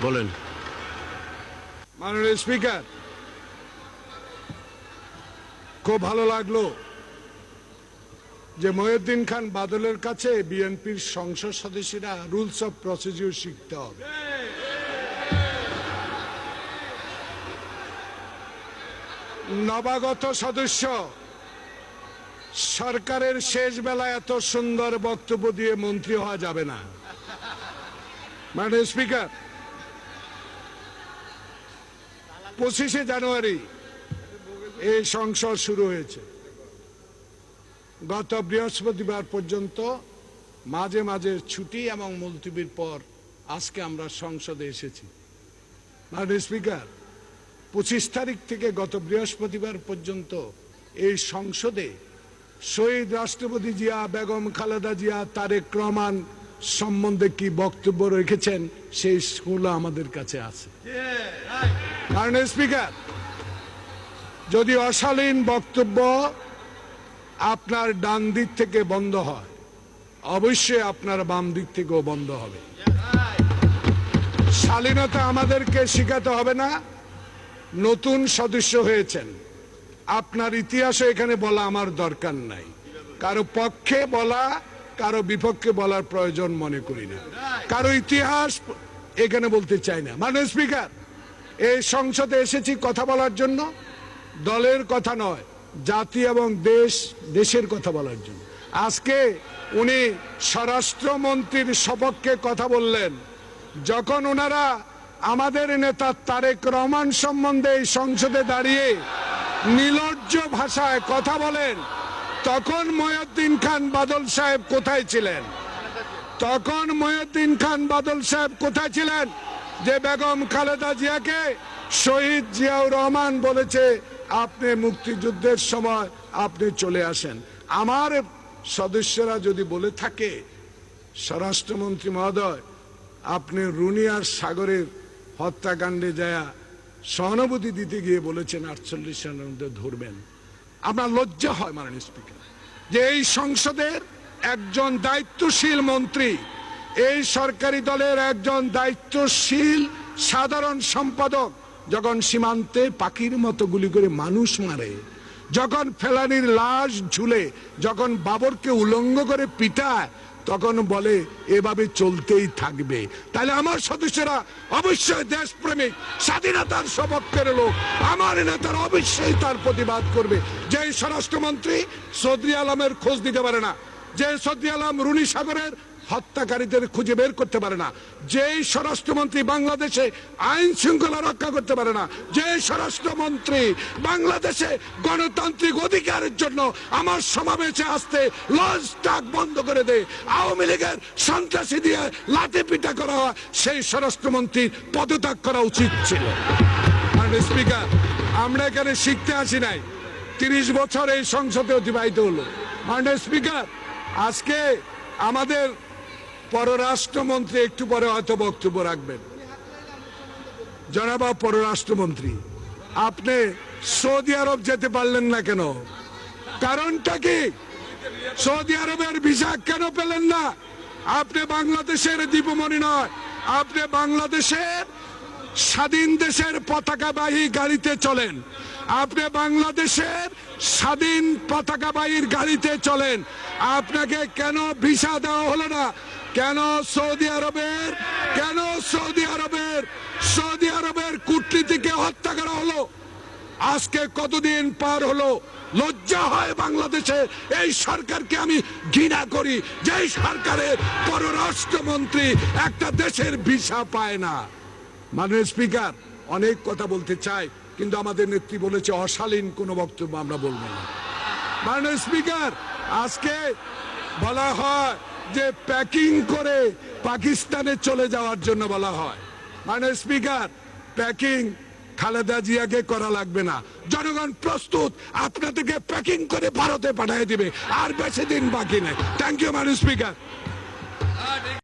বলেন। মাননীয় স্পিকার, খুব ভালো লাগলো যে মহিউদ্দিন খান বাদলের কাছে বিএনপির সংসদ সদস্যরা রুলস অফ প্রসিডিউর শিখতে হবে। নবাগত সদস্য সরকারের শেষ বেলায় এত সুন্দর বক্তব্য দিয়ে মন্ত্রী হওয়া যাবে না। মাননীয় স্পিকার, 25শে জানুয়ারি এই সংসদ শুরু হয়েছে। গত বৃহস্পতিবার পর্যন্ত মাঝে মাঝে ছুটি এবং মুলতবির পর আজকে আমরা সংসদে এসেছি। মাননীয় স্পিকার, 25 তারিখ থেকে গত বৃহস্পতিবার পর্যন্ত এই সংসদে শহীদ রাষ্ট্রপতি জিয়া, বেগম খালেদা জিয়া, তারেক রহমান সম্বন্ধে কি বক্তব্য রেখেছেন সেই স্কুলও আমাদের কাছে আছে। মাননীয় স্পিকার, যদি অশালীন বক্তব্য আপনার ডান দিক থেকে বন্ধ হয়, অবশ্যই আপনার বাম দিক থেকেও বন্ধ হবে। শালীনতা আমাদেরকে শিখাতে হবে না। নতুন সদস্য হয়েছেন, আপনার ইতিহাসও এখানে বলা আমার দরকার নাই। কারো পক্ষে বলা, কারো বিপক্ষে বলার প্রয়োজন মনে করি না। কারো ইতিহাস এখানে বলতে চাই না। মাননীয় স্পিকার, এই সংসদে এসেছি কথা বলার জন্য, দলের কথা নয়, জাতি এবং দেশের কথা বলার জন্য। আজকে উনি স্বরাষ্ট্রমন্ত্রীর সপক্ষে কথা বললেন। যখন ওনারা আমাদের নেতা তারেক রহমান সম্বন্ধে এই সংসদে দাঁড়িয়ে নির্লজ্জ ভাষায় কথা বলেন, তখন মহিউদ্দিন খান বাদল সাহেব কোথায় ছিলেন? তখন মহিউদ্দিন খান বাদল সাহেব কোথায় ছিলেন? যে বেগম খালেদা জিয়াকে শহীদ জিয়াউর রহমান বলেছে আপনি মুক্তিযুদ্ধের সময় আপনি চলে আসেন। আমার সদস্যরা যদি বলে থাকে, স্বরাষ্ট্রমন্ত্রী মহোদয় আপনি রুনিয়ার সাগরের হত্যাকাণ্ডে যায় সহানুভূতি দিতে গিয়ে বলেছেন 48 সালের মধ্যে ধরবেন, আমার লজ্জা হয় মাননীয় স্পিকার যে এই সংসদের একজন দায়িত্বশীল মন্ত্রী, এই সরকারি দলের একজন দায়িত্বশীল সাধারণ সম্পাদক যখন সীমান্তে পাখির মতো গুলি করে মানুষ মারে, যখন ফেলানির লাশ ঝুলে, যখন বাবরকে উলঙ্গ করে পিটায়, তখন বলে এভাবে চলতেই থাকবে। তাহলে আমার সদস্যরা অবশ্যই দেশপ্রেমিক, স্বাধীনতার সপক্ষের লোক, আমার নেতারা অবশ্যই তার প্রতিবাদ করবে। যে স্বরাষ্ট্রমন্ত্রী সদরি আলমের খোঁজ দিতে পারে না, যে সদরি আলম রুনি সাগরের হত্যাকারীদের খুঁজে বের করতে পারে না, যেই স্বরাষ্ট্রমন্ত্রী বাংলাদেশে আইন শৃঙ্খলা রক্ষা করতে পারে না, যে স্বরাষ্ট্রমন্ত্রী বাংলাদেশে গণতান্ত্রিক অধিকারের জন্য আমার সমাবেশে আসতে লজ ডাক বন্ধ করে দেয়, আওয়ামী লীগের সন্ত্রাসী দিয়ে লাঠি পিটা করা হয়, সেই স্বরাষ্ট্রমন্ত্রীর পদত্যাগ করা উচিত ছিল। স্পিকার, আমরা এখানে শিখতে আসি নাই, 30 বছর এই সংসদে অতিবাহিত হলো। মাননীয় স্পিকার, আজকে আমাদের পররাষ্ট্রমন্ত্রী একটু পরে হয়তো বক্তব্য রাখবেন। জনাব পররাষ্ট্রমন্ত্রী, আপনি সৌদি আরব যেতে পারলেন না কেন? কারণটা কি? সৌদি আরবের ভিসা কেন পেলেন না? আপনি বাংলাদেশের দীপমণি নয়, আপনি বাংলাদেশের স্বাধীন দেশের পতাকাবাহী গাড়িতে চলেন, আপনি বাংলাদেশের স্বাধীন পতাকাবাহীর গাড়িতে চলেন। আপনাকে কেন ভিসা দেওয়া হলো না? কেন সৌদি আরবের কূটনীতিকে হত্যা করা হলো? আজকে কতদিন পার হলো? লজ্জা হয় বাংলাদেশে। এই সরকারকে আমি ঘৃণা করি, যে সরকারের পররাষ্ট্রমন্ত্রী একটা দেশের ভিসা পায় না। মাননীয় স্পিকার, অনেক কথা বলতে চাই, কিন্তু আমাদের নেত্রী বলেছে অশালীন কোনো বক্তব্য আমরা বলবো না। মাননীয় স্পিকার, আজকে বলা হয় যে প্যাকিং করে পাকিস্তানে চলে যাওয়ার জন্য বলা হয়। মাননীয় স্পিকার, প্যাকিং খালেদা জিয়াকে করা লাগবে না, জনগণ প্রস্তুত আপনাদেরকে প্যাকিং করে ভারতে পাঠিয়ে দিবে, আর বেশি দিন বাকি নেই। থ্যাংক ইউ মাননীয় স্পিকার।